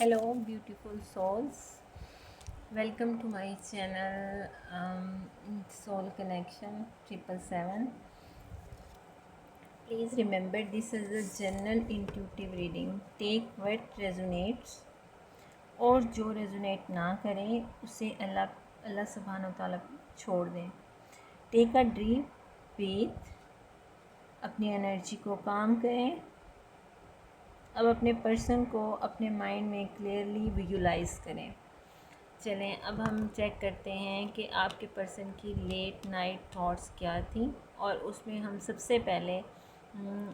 Hello, beautiful souls. Welcome to my channel, Soul Connection 777. Please remember this is a general intuitive reading. Take what resonates और जो resonate ना करे उसे अल्लाह सुब्हान व तआला छोड़ दें. Take a deep breath. अपनी एनर्जी को काम करें. अब अपने पर्सन को अपने माइंड में क्लियरली विजुलाइज करें. चलें अब हम चेक करते हैं कि आपके पर्सन की लेट नाइट थॉट्स क्या थी और उसमें हम सबसे पहले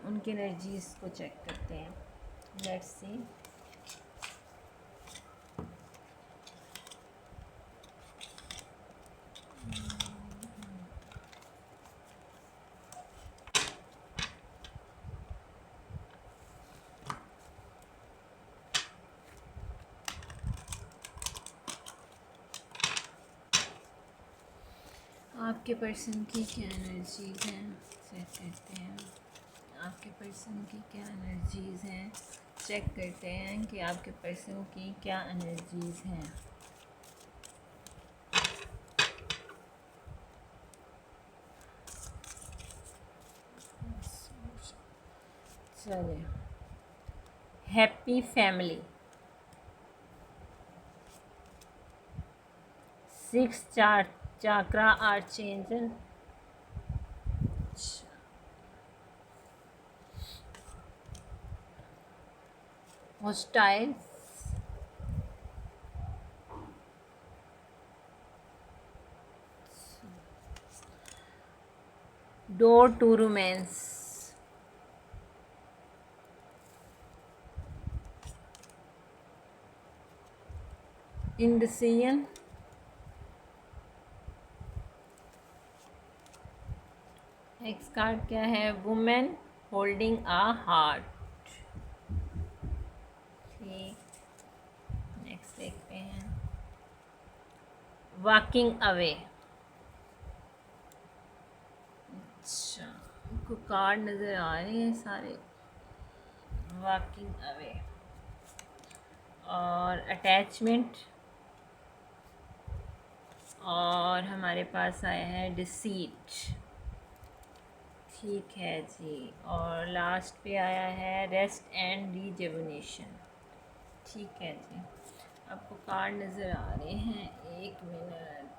उनकी एनर्जीज़ को चेक करते हैं. Let's see. आपके पर्सन की क्या एनर्जीज़ हैं चेक करते हैं. आपके पर्सन की क्या एनर्जीज़ हैं चेक करते हैं कि आपके पर्सन की क्या एनर्जीज़ हैं. चलिए. Happy family. 6 chakra are changing. Hostile. Door to romance. Indecision. Next card क्या है? Women holding a heart. ठीक. नेक्स्ट देखते हैं. Walking away. अच्छा, आपको कार्ड नज़र आ रहे हैं सारे. वॉकिंग अवे और अटैचमेंट और हमारे पास आया है डिसीट. ठीक है जी. और लास्ट पे आया है रेस्ट एंड रिजुविनेशन. ठीक है जी. आपको कार्ड नज़र आ रहे हैं. एक मिनट.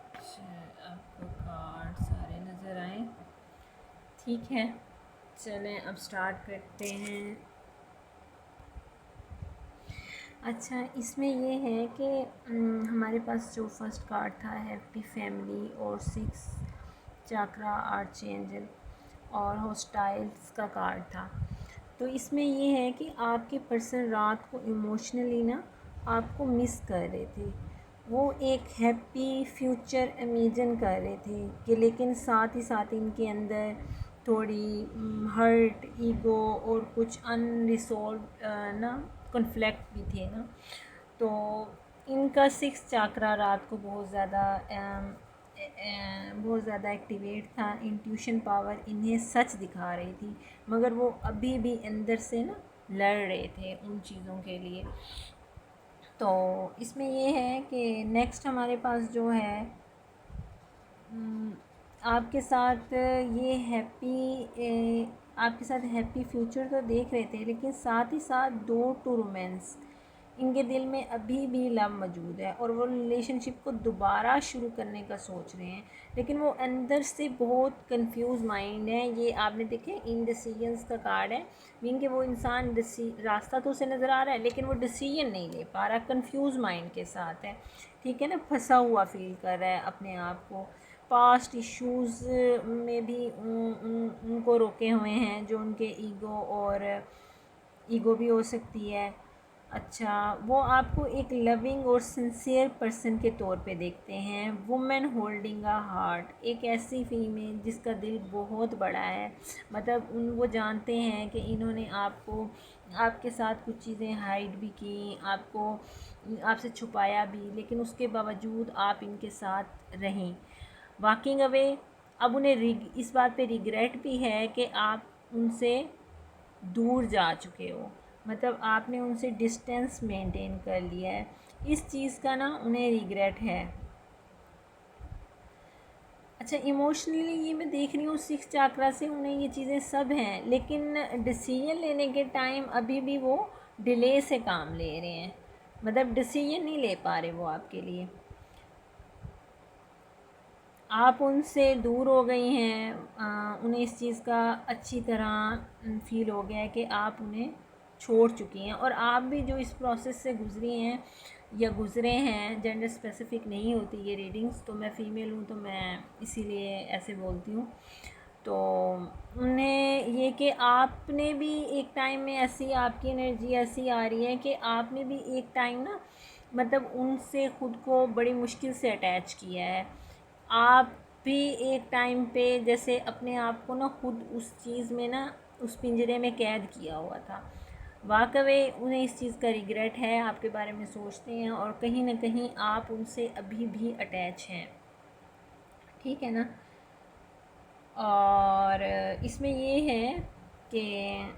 आपको कार्ड सारे नज़र आए. ठीक है. चलें अब स्टार्ट करते हैं. अच्छा, इसमें ये है कि हमारे पास जो फर्स्ट कार्ड था हैप्पी फैमिली और 6 चाक्रा आर्ट चेंजल और हॉस्टाइल्स का कार्ड था. तो इसमें ये है कि आपके पर्सन रात को इमोशनली ना आपको मिस कर रहे थे. वो एक हैप्पी फ्यूचर इमेजिन कर रहे थे कि लेकिन साथ ही साथ इनके अंदर थोड़ी हर्ट ईगो और कुछ अनरिसॉल्व ना कॉन्फ्लिक्ट भी थे ना. तो इनका 6 चाक्रा रात को बहुत ज़्यादा एक्टिवेट था. इंट्यूशन पावर इन्हें सच दिखा रही थी मगर वो अभी भी अंदर से ना लड़ रहे थे उन चीज़ों के लिए. तो इसमें ये है कि नेक्स्ट हमारे पास जो है आपके साथ ये आपके साथ हैप्पी फ्यूचर तो देख रहे थे लेकिन साथ ही साथ डोर टू रोमांस. इनके दिल में अभी भी लव मौजूद है और वो रिलेशनशिप को दोबारा शुरू करने का सोच रहे हैं लेकिन वो अंदर से बहुत कंफ्यूज माइंड है. ये आपने देखे इनडिसीजंस का कार्ड है. मीन कि वो इंसान रास्ता तो उसे नज़र आ रहा है लेकिन वो डिसीजन नहीं ले पा रहा. कंफ्यूज माइंड के साथ है. ठीक है ना. फंसा हुआ फील कर रहा है अपने आप को. पास्ट इश्यूज़ में भी उनको रोके हुए हैं जो उनके ईगो भी हो सकती है. अच्छा, वो आपको एक लविंग और सिंसियर पर्सन के तौर पे देखते हैं. Women holding a heart. एक ऐसी फीमेल जिसका दिल बहुत बड़ा है. मतलब वो जानते हैं कि इन्होंने आपके साथ कुछ चीज़ें हाइड भी की, आपसे छुपाया भी, लेकिन उसके बावजूद आप इनके साथ रहें. Walking away. अब उन्हें इस बात पे रिग्रेट भी है कि आप उनसे दूर जा चुके हो. मतलब आपने उनसे डिस्टेंस मेंटेन कर लिया है। इस चीज़ का ना उन्हें रिग्रेट है। अच्छा, इमोशनली ये मैं देख रही हूँ सिक्स चाकरा से उन्हें ये चीज़ें सब हैं, लेकिन डिसीजन लेने के टाइम अभी भी वो डिले से काम ले रहे हैं, मतलब डिसीजन नहीं ले पा रहे वो आपके लिए। आप उनसे दूर हो गई हैं, उन्हें इस चीज़ का अच्छी तरह फ़ील हो गया है कि आप उन्हें छोड़ चुकी हैं, और आप भी जो इस प्रोसेस से गुज़री हैं या गुज़रे हैं, जेंडर स्पेसिफिक नहीं होती ये रीडिंग्स, तो मैं फ़ीमेल हूँ तो मैं इसीलिए ऐसे बोलती हूँ। तो उन्हें ये कि आपने भी एक टाइम में ऐसी, आपकी एनर्जी ऐसी आ रही है कि आपने भी एक टाइम ना, मतलब उनसे ख़ुद को बड़ी मुश्किल से अटैच किया है। आप भी एक टाइम पे जैसे अपने आप को ना खुद उस चीज़ में ना, उस पिंजरे में कैद किया हुआ था। वाकई उन्हें इस चीज़ का रिग्रेट है, आपके बारे में सोचते हैं, और कहीं ना कहीं आप उनसे अभी भी अटैच हैं, ठीक है ना। और इसमें ये है कि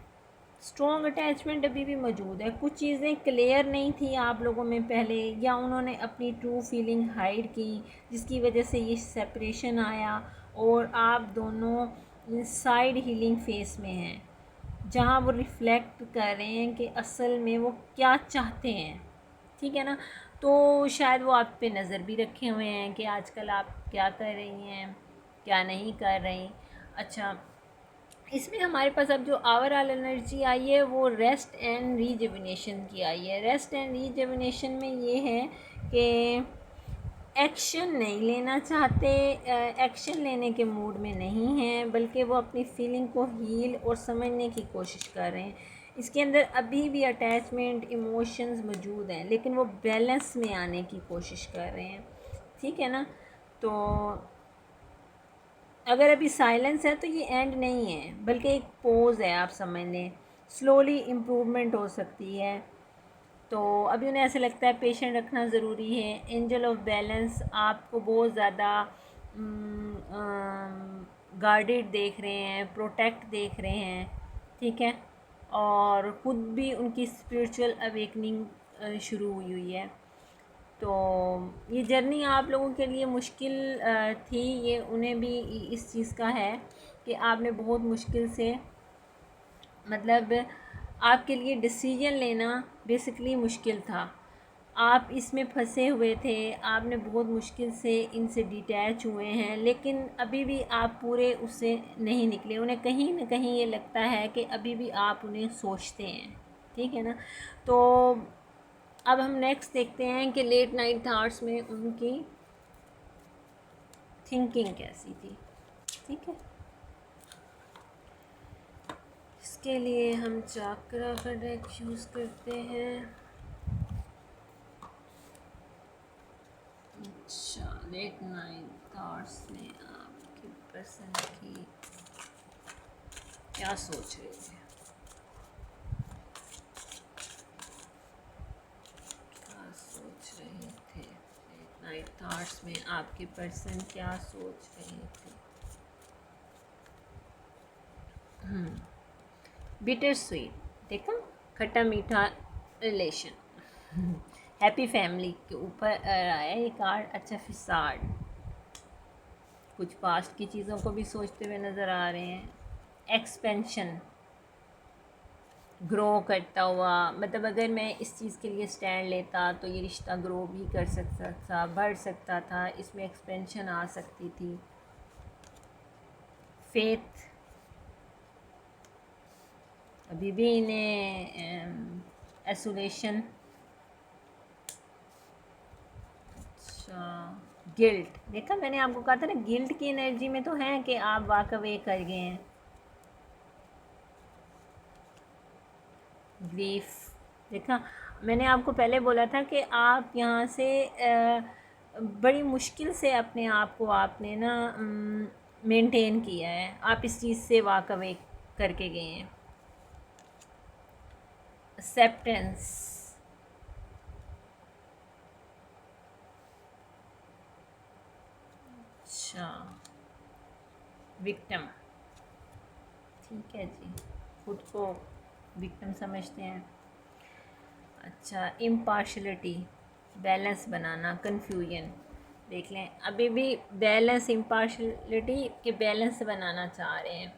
स्ट्रॉन्ग अटैचमेंट अभी भी मौजूद है। कुछ चीज़ें क्लियर नहीं थी आप लोगों में पहले, या उन्होंने अपनी ट्रू फीलिंग हाइड की, जिसकी वजह से ये सेपरेशन आया, और आप दोनों साइड हीलिंग फेस में हैं, जहाँ वो रिफ़्लेक्ट कर रहे हैं कि असल में वो क्या चाहते हैं, ठीक है ना। तो शायद वो आप पे नज़र भी रखे हुए हैं कि आजकल आप क्या कर रही हैं, क्या नहीं कर रही। अच्छा, इसमें हमारे पास अब जो ओवरऑल एनर्जी आई है वो रेस्ट एंड रीजुविनेशन की आई है। रेस्ट एंड रीजुविनेशन में ये है कि एक्शन नहीं लेना चाहते, एक्शन लेने के मूड में नहीं हैं, बल्कि वो अपनी फीलिंग को हील और समझने की कोशिश कर रहे हैं। इसके अंदर अभी भी अटैचमेंट इमोशंस मौजूद हैं, लेकिन वो बैलेंस में आने की कोशिश कर रहे हैं, ठीक है ना। तो अगर अभी साइलेंस है तो ये एंड नहीं है, बल्कि एक पोज है, आप समझ लें। स्लोली इम्प्रूवमेंट हो सकती है। तो अभी उन्हें ऐसे लगता है पेशेंट रखना ज़रूरी है। एंजल ऑफ बैलेंस आपको बहुत ज़्यादा गार्डेड देख रहे हैं, प्रोटेक्ट देख रहे हैं, ठीक है। और ख़ुद भी उनकी स्पिरिचुअल अवेकनिंग शुरू हुई हुई है। तो ये जर्नी आप लोगों के लिए मुश्किल थी, ये उन्हें भी इस चीज़ का है कि आपने बहुत मुश्किल से, मतलब आपके लिए डिसीजन लेना बेसिकली मुश्किल था। आप इसमें फंसे हुए थे, आपने बहुत मुश्किल से इनसे डिटैच हुए हैं, लेकिन अभी भी आप पूरे उससे नहीं निकले। उन्हें कहीं ना कहीं ये लगता है कि अभी भी आप उन्हें सोचते हैं, ठीक है ना। तो अब हम नेक्स्ट देखते हैं कि लेट नाइट थॉट्स में उनकी थिंकिंग कैसी थी, ठीक है। इसके लिए हम चाक्रा का डेक यूज़ करते हैं। अच्छा, लेट नाइट थॉट्स में आपकी पर्सन की क्या सोच रहे थे, क्या सोच रहे थे, लेट नाइट थॉट्स में आपके पर्सन क्या सोच रहे थे। बिटर स्वीट, देखा, खट्टा मीठा रिलेशन। हैप्पी फैमिली के ऊपर आया ये कार्ड। अच्छा, फिसाड, कुछ पास्ट की चीज़ों को भी सोचते हुए नज़र आ रहे हैं। एक्सपेंशन, ग्रो करता हुआ, मतलब अगर मैं इस चीज़ के लिए स्टैंड लेता तो ये रिश्ता ग्रो भी कर सकता था, बढ़ सकता था, इसमें एक्सपेंशन आ सकती थी। फेथ, अभी भी इन्हें आइसोलेशन। अच्छा, गिल्ट, देखा मैंने आपको कहा था ना, गिल्ट की एनर्जी में तो है कि आप वॉक अवे कर गए हैं। ग्रीफ, देखा मैंने आपको पहले बोला था कि आप यहाँ से बड़ी मुश्किल से अपने आप को आपने ना मेंटेन किया है, आप इस चीज़ से वॉक अवे करके गए हैं। एक्सेप्टेंस, अच्छा, विक्टिम, ठीक है जी, खुद को विक्टिम समझते हैं। अच्छा, इम्पार्शलिटी, बैलेंस बनाना, कन्फ्यूजन देख लें। अभी भी बैलेंस, इम्पार्शलिटी के बैलेंस बनाना चाह रहे हैं।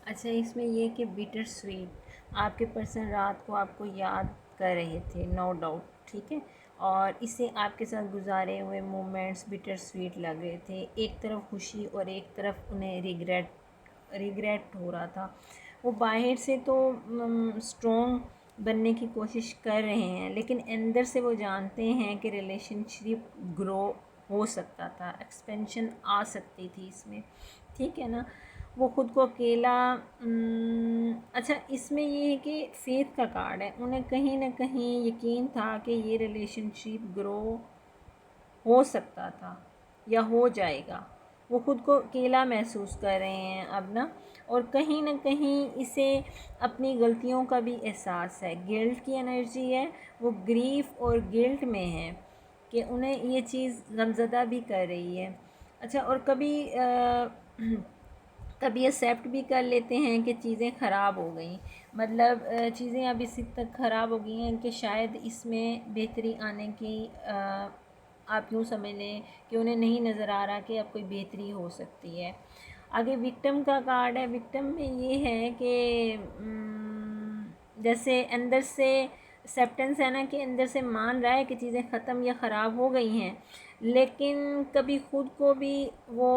अच्छा, इसमें ये कि बिटर स्वीट, आपके पर्सन रात को आपको याद कर रहे थे, नो डाउट, ठीक है, और इसे आपके साथ गुजारे हुए मोमेंट्स बिटर स्वीट लग रहे थे। एक तरफ खुशी और एक तरफ उन्हें रिग्रेट हो रहा था। वो बाहर से तो स्ट्रॉन्ग बनने की कोशिश कर रहे हैं, लेकिन अंदर से वो जानते हैं कि रिलेशनशिप ग्रो हो सकता था, एक्सपेंशन आ सकती थी इसमें, ठीक है ना। वो ख़ुद को अकेला अच्छा, इसमें ये है कि फेथ का कार्ड है, उन्हें कहीं ना कहीं यकीन था कि ये रिलेशनशिप ग्रो हो सकता था या हो जाएगा। वो ख़ुद को अकेला महसूस कर रहे हैं अब ना, और कहीं ना कहीं इसे अपनी गलतियों का भी एहसास है। गिल्ट की एनर्जी है, वो ग्रीफ और गिल्ट में है कि उन्हें ये चीज़ गमज़दा भी कर रही है। अच्छा, और कभी एक्सेप्ट भी कर लेते हैं कि चीज़ें ख़राब हो गई, मतलब चीज़ें अब इस हद तक ख़राब हो गई हैं कि शायद इसमें बेहतरी आने की आप यूँ समझ लें कि उन्हें नहीं नज़र आ रहा कि अब कोई बेहतरी हो सकती है। आगे विक्टिम का कार्ड है। विक्टिम में ये है कि जैसे अंदर से एक्सेप्टेंस है ना, कि अंदर से मान रहा है कि चीज़ें ख़त्म या ख़राब हो गई हैं, लेकिन कभी ख़ुद को भी वो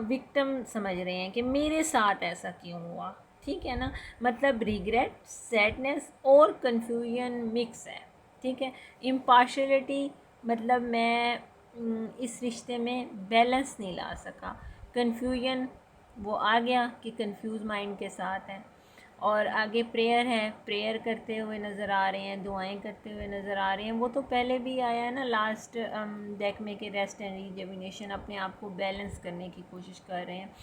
विक्टिम समझ रहे हैं कि मेरे साथ ऐसा क्यों हुआ, ठीक है ना। मतलब रिग्रेट, सैडनेस और कन्फ्यूजन मिक्स है, ठीक है। इम्पार्शलिटी मतलब मैं इस रिश्ते में बैलेंस नहीं ला सका। कन्फ्यूजन वो आ गया कि कंफ्यूज माइंड के साथ है। और आगे प्रेयर है, प्रेयर करते हुए नज़र आ रहे हैं, दुआएं करते हुए नज़र आ रहे हैं। वो तो पहले भी आया है ना लास्ट डेक में कि रेस्ट एंड रिजुविनेशन, अपने आप को बैलेंस करने की कोशिश कर रहे हैं।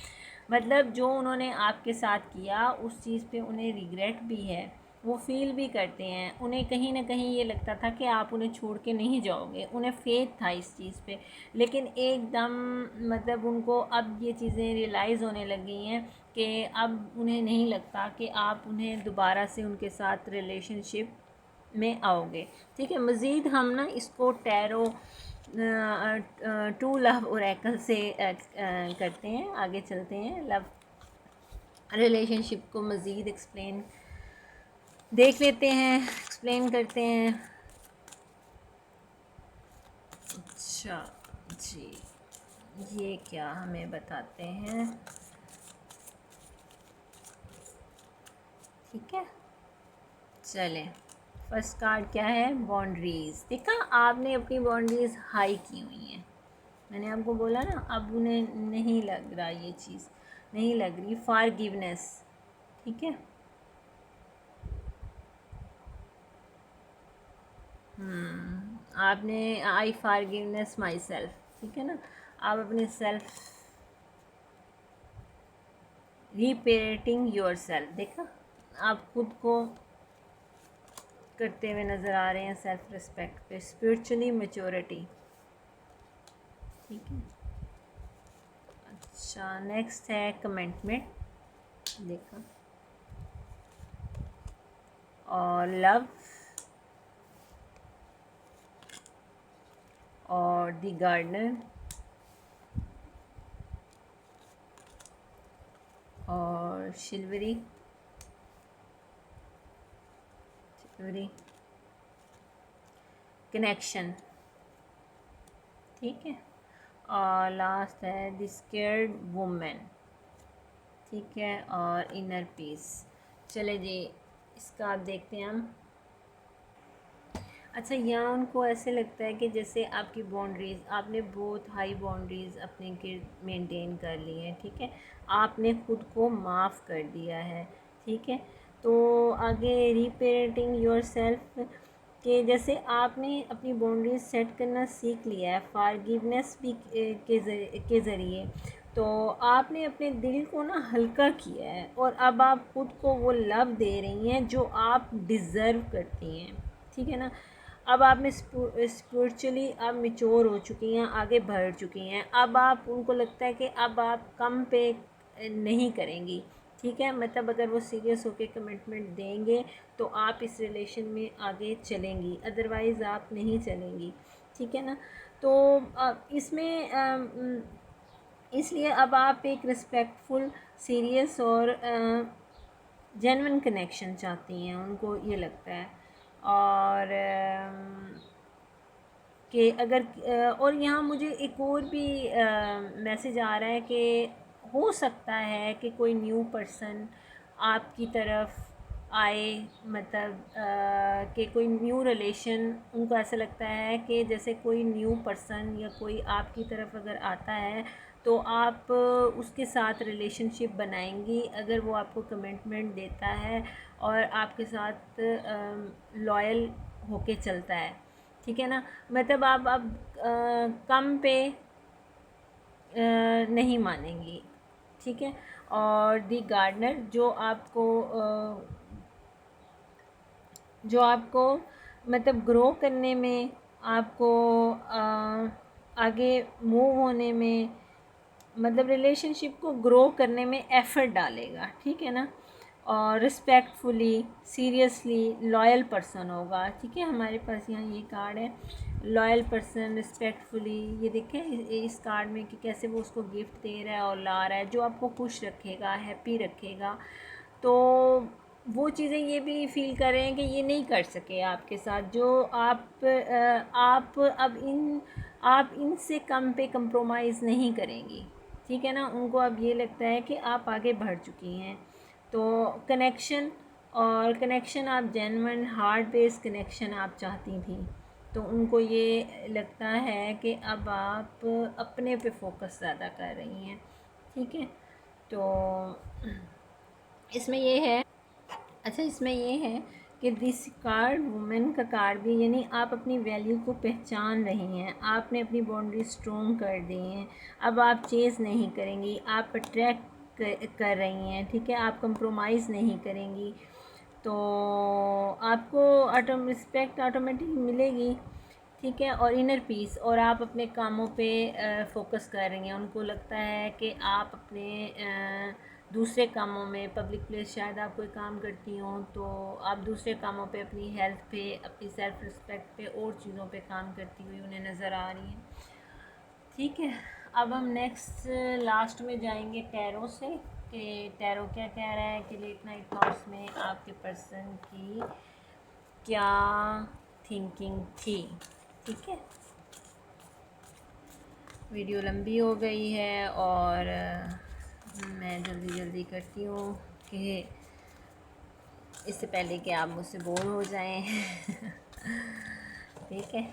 मतलब जो उन्होंने आपके साथ किया उस चीज़ पे उन्हें रिग्रेट भी है, वो फील भी करते हैं। उन्हें कहीं ना कहीं ये लगता था कि आप उन्हें छोड़ के नहीं जाओगे, उन्हें फेथ था इस चीज़ पे, लेकिन एकदम मतलब उनको अब ये चीज़ें रियलाइज़ होने लग गई हैं कि अब उन्हें नहीं लगता कि आप उन्हें दोबारा से उनके साथ रिलेशनशिप में आओगे, ठीक है। मज़ीद हम ना इसको टैरो टू लव ओरेकल से करते हैं, आगे चलते हैं, लव रिलेशनशिप को मज़ीद एक्सप्लेन देख लेते हैं, एक्सप्लेन करते हैं। अच्छा जी, ये क्या हमें बताते हैं, ठीक है। चलें, फर्स्ट कार्ड क्या है, बाउंड्रीज़। देखा, आपने अपनी बाउंड्रीज़ हाई की हुई हैं, मैंने आपको बोला ना, अब उन्हें नहीं लग रहा, ये चीज़ नहीं लग रही। फॉरगिवनेस, ठीक है। आपने आई फॉरगिवनेस माई सेल्फ, ठीक है ना। आप अपने सेल्फ रीपेरेटिंग योर सेल्फ, देखा, आप खुद को करते हुए नज़र आ रहे हैं सेल्फ रिस्पेक्ट पे, स्पिरिचुअली मैच्योरिटी, ठीक है। अच्छा, नेक्स्ट है कमिटमेंट, देखा, और लव, और द गार्डनर, और शिल्वरी कनेक्शन, ठीक है। और लास्ट है द स्केर्ड वुमेन, ठीक है, और इनर पीस। चले जी, इसका आप देखते हैं हम। अच्छा, यहाँ उनको ऐसे लगता है कि जैसे आपकी बाउंड्रीज़, आपने बहुत हाई बाउंड्रीज़ अपने गिर्द मेंटेन कर ली हैं, ठीक है, आपने ख़ुद को माफ़ कर दिया है, ठीक है। तो आगे रीपेरेंटिंग योर सेल्फ कि जैसे आपने अपनी बाउंड्रीज सेट करना सीख लिया है फॉरगिवनेस भी के ज़रिए, तो आपने अपने दिल को ना हल्का किया है, और अब आप खुद को वो लव दे रही हैं जो आप डिज़र्व करती हैं, ठीक है ना। अब आप में स्पिरिचुअली आप मेच्योर हो चुकी हैं, आगे बढ़ चुकी हैं। अब आप, उनको लगता है कि अब आप कम पे नहीं करेंगी, ठीक है, मतलब अगर वो सीरियस होकर कमिटमेंट देंगे तो आप इस रिलेशन में आगे चलेंगी, अदरवाइज़ आप नहीं चलेंगी। ठीक है ना। तो इसमें इसलिए अब आप एक रिस्पेक्टफुल, सीरियस और जेन्युइन कनेक्शन चाहती हैं, उनको ये लगता है। और कि अगर और यहाँ मुझे एक और भी मैसेज आ रहा है कि हो सकता है कि कोई न्यू पर्सन आपकी तरफ आए, मतलब कि कोई न्यू रिलेशन, उनको ऐसा लगता है कि जैसे कोई न्यू पर्सन या कोई आपकी तरफ अगर आता है तो आप उसके साथ रिलेशनशिप बनाएंगी अगर वो आपको कमिटमेंट देता है और आपके साथ लॉयल होके चलता है। ठीक है ना। मतलब आप अब कम पे नहीं मानेंगी। ठीक है। और दी गार्डनर जो आपको मतलब ग्रो करने में, आपको आगे मूव होने में, मतलब रिलेशनशिप को ग्रो करने में एफ़र्ट डालेगा। ठीक है ना। और रिस्पेक्टफुली, सीरियसली लॉयल पर्सन होगा। ठीक है, हमारे पास यहाँ ये कार्ड है, लॉयल पर्सन, रिस्पेक्टफुली। ये देखें इस कार्ड में कि कैसे वो उसको गिफ्ट दे रहा है और ला रहा है, जो आपको खुश रखेगा, हैप्पी रखेगा। तो वो चीज़ें ये भी फ़ील कर रहे हैं कि ये नहीं कर सके आपके साथ, जो आप अब आप इनसे कम पे कंप्रोमाइज़ नहीं करेंगी। ठीक है ना। उनको अब ये लगता है कि आप आगे बढ़ चुकी हैं। तो कनेक्शन, और कनेक्शन आप जेन्युइन हार्ट बेस्ड कनेक्शन आप चाहती थी, तो उनको ये लगता है कि अब आप अपने पे फोकस ज़्यादा कर रही हैं। ठीक है। तो इसमें ये है, अच्छा इसमें ये है कि दिस कार्ड वुमेन का कार्ड भी, यानी आप अपनी वैल्यू को पहचान रही हैं, आपने अपनी बाउंड्री स्ट्रॉन्ग कर दी हैं। अब आप चेज़ नहीं करेंगी, आप अट्रैक्ट कर रही हैं। ठीक है, आप कंप्रोमाइज़ नहीं करेंगी, तो आपको रिस्पेक्ट ऑटोमेटिक मिलेगी। ठीक है। और इनर पीस, और आप अपने कामों पे फोकस कर रही हैं। उनको लगता है कि आप अपने दूसरे कामों में, पब्लिक प्लेस शायद आप कोई काम करती हों, तो आप दूसरे कामों पे, अपनी हेल्थ पे, अपनी सेल्फ़ रिस्पेक्ट पे और चीज़ों पे काम करती हुई उन्हें नज़र आ रही हैं। ठीक है। अब हम नेक्स्ट लास्ट में जाएंगे टैरो से, कि टैरो क्या कह रहा है कि लेट नाइट थॉट्स में आपके पर्सन की क्या थिंकिंग थी। ठीक है। वीडियो लंबी हो गई है और मैं जल्दी जल्दी करती हूँ कि इससे पहले कि आप मुझसे बोर हो जाएं। ठीक है।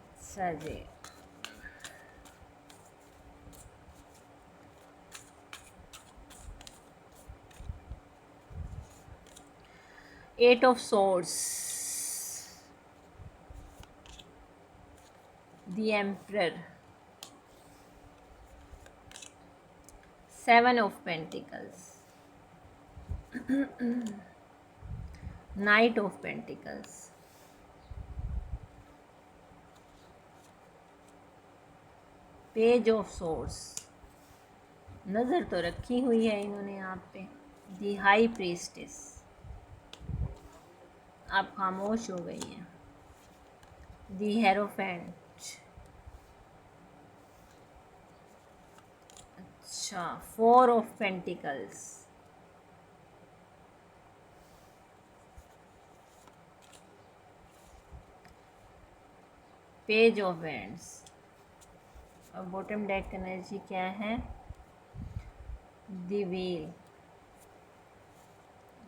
अच्छा जी। Eight of swords, the emperor, seven of pentacles, knight of pentacles, page of swords. नज़र तो रखी हुई है इन्होंने आप पे। दी हाई प्रीस्टेस, आप खामोश हो गई हैं। दी हेरोफेंट, अच्छा, four of pentacles, page of wands. और बॉटम डेक एनर्जी क्या है? दी व्हील,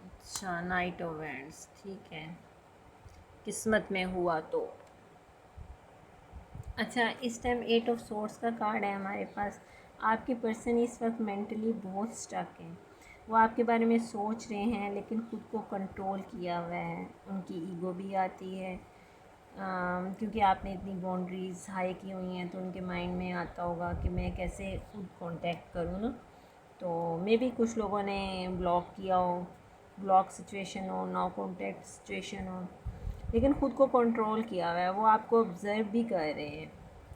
अच्छा, नाइट ऑफ वैंड्स। ठीक है, किस्मत में हुआ तो। अच्छा, इस टाइम एट ऑफ सोर्स का कार्ड है हमारे पास। आपके पर्सन इस वक्त मेंटली बहुत स्टक हैं। वो आपके बारे में सोच रहे हैं लेकिन खुद को कंट्रोल किया हुआ है। उनकी ईगो भी आती है, क्योंकि आपने इतनी बाउंड्रीज़ हाई की हुई हैं, तो उनके माइंड में आता होगा कि मैं कैसे खुद कांटेक्ट करूँ ना। तो मे बी कुछ लोगों ने ब्लॉक किया हो, ब्लॉक सिचुएशन हो, नो कांटेक्ट सिचुएशन हो, लेकिन ख़ुद को कंट्रोल किया हुआ है। वो आपको ऑब्ज़र्व भी कर रहे हैं।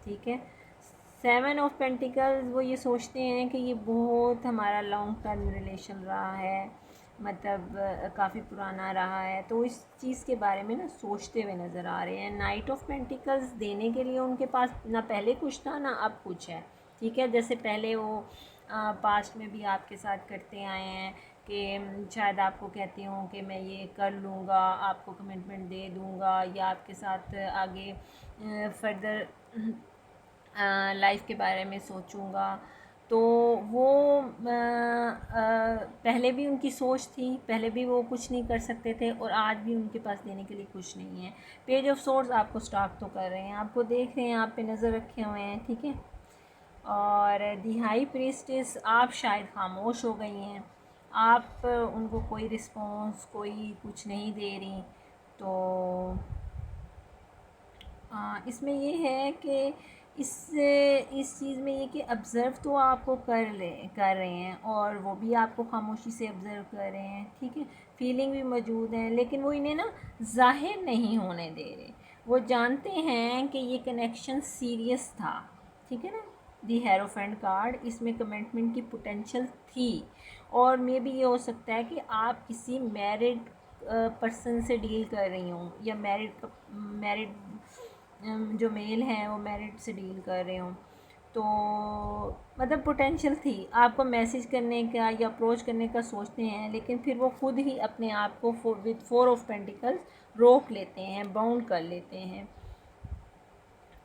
ठीक है। सेवन ऑफ पेंटिकल्स, वो ये सोचते हैं कि ये बहुत हमारा लॉन्ग टर्म रिलेशन रहा है, मतलब काफ़ी पुराना रहा है, तो इस चीज़ के बारे में ना सोचते हुए नज़र आ रहे हैं। नाइट ऑफ पेंटिकल्स देने के लिए उनके पास ना पहले कुछ था ना अब कुछ है, ठीक है। जैसे पहले वो पास्ट में भी आपके साथ करते आए हैं कि शायद आपको कहती हूँ कि मैं ये कर लूँगा, आपको कमिटमेंट दे दूँगा, या आपके साथ आगे फर्दर लाइफ के बारे में सोचूँगा। तो वो पहले भी उनकी सोच थी, पहले भी वो कुछ नहीं कर सकते थे, और आज भी उनके पास देने के लिए कुछ नहीं है। पेज ऑफ सोर्स आपको स्टॉक तो कर रहे हैं, आपको देख रहे हैं, आप पे नज़र रखे हुए हैं, ठीक है। और दी हाई प्रीस्टेस, आप शायद खामोश हो गई हैं, आप उनको कोई रिस्पॉन्स कोई कुछ नहीं दे रही। तो इसमें ये है कि इस चीज़ में ये कि ऑब्ज़र्व तो आपको कर रहे हैं, और वो भी आपको खामोशी से ऑब्ज़र्व कर रहे हैं, ठीक है। फीलिंग भी मौजूद है, लेकिन वो इन्हें ना ज़ाहिर नहीं होने दे रहे। वो जानते हैं कि ये कनेक्शन सीरियस था, ठीक है ना। दी हेरोफेंट कार्ड, इसमें कमिटमेंट की पोटेंशियल थी, और मे बी ये हो सकता है कि आप किसी मैरिड पर्सन से डील कर रही हूँ, या मैरिड जो मेल हैं वो मैरिड से डील कर रहे हों। तो मतलब पोटेंशियल थी, आपको मैसेज करने का या अप्रोच करने का सोचते हैं, लेकिन फिर वो खुद ही अपने आप को विद फोर ऑफ पेंटिकल्स रोक लेते हैं, बाउंड कर लेते हैं।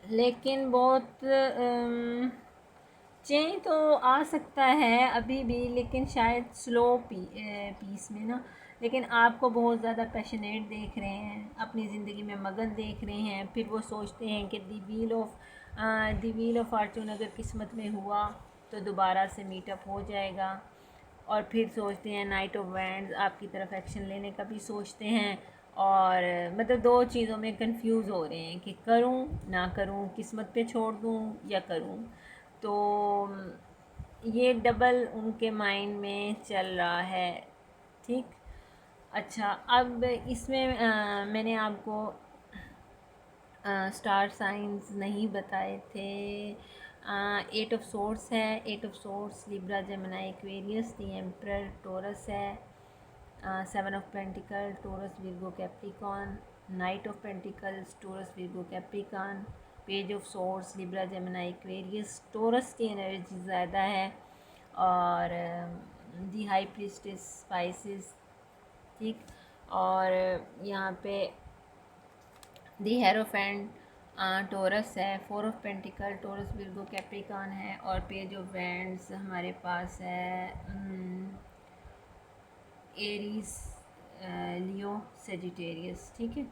लेकिन बहुत चेंज तो आ सकता है अभी भी, लेकिन शायद स्लो पीस में ना। लेकिन आपको बहुत ज़्यादा पैशनेट देख रहे हैं, अपनी ज़िंदगी में मगन देख रहे हैं। फिर वो सोचते हैं कि दी व्हील ऑफ फॉर्चून अगर किस्मत में हुआ तो दोबारा से मीटअप हो जाएगा। और फिर सोचते हैं नाइट ऑफ वैंड्स, आपकी तरफ एक्शन लेने का भी सोचते हैं। और मतलब दो चीज़ों में कंफ्यूज हो रहे हैं कि करूं ना करूं, किस्मत पे छोड़ दूं या करूं। तो ये डबल उनके माइंड में चल रहा है, ठीक। अच्छा, अब इसमें मैंने आपको स्टार साइंस नहीं बताए थे। एट ऑफ सोर्स है, eight of swords Libra Gemini Aquarius, the emperor Taurus है। Seven of pentacle Taurus Virgo Capricorn, knight of pentacles Taurus Virgo Capricorn, page of swords Libra Gemini Aquarius, Taurus की energy ज़्यादा है। और दी high priestess spices, ठीक। और यहाँ पे the hierophant Taurus है, four of pentacle Taurus Virgo Capricorn है, और पेज ऑफ वैंड्स हमारे पास है एरीज लियो सेजिटेरियस, ठीक है।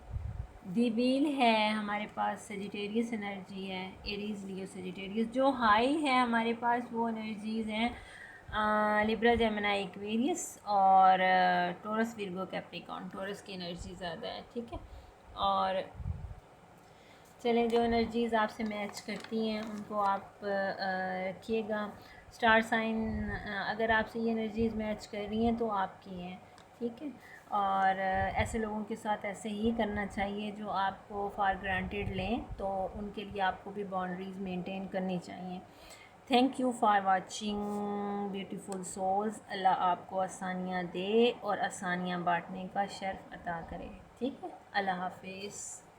दी व्हील है हमारे पास, सेजिटेरियस एनर्जी है, एरीज लियो सेजिटेरियस। जो हाई है हमारे पास वो एनर्जीज़ हैं लिब्रा जेमिनी एक्वेरियस और टोरस विर्गो कैप्रिकॉन, टोरस की एनर्जी ज़्यादा है, ठीक है। और चलें, जो एनर्जीज़ आपसे मैच करती हैं उनको आप रखिएगा। स्टार साइन अगर आपसे ये एनर्जीज़ मैच कर रही हैं तो आपकी हैं, ठीक है। और ऐसे लोगों के साथ ऐसे ही करना चाहिए जो आपको फॉर ग्रांटेड लें, तो उनके लिए आपको भी बाउंड्रीज़ मेंटेन करनी चाहिए। Thank you for watching beautiful souls. Allah आपको आसानियाँ दे और आसानियाँ बांटने का शर्फ अता करे, ठीक है। अल्लाह हाफिज़।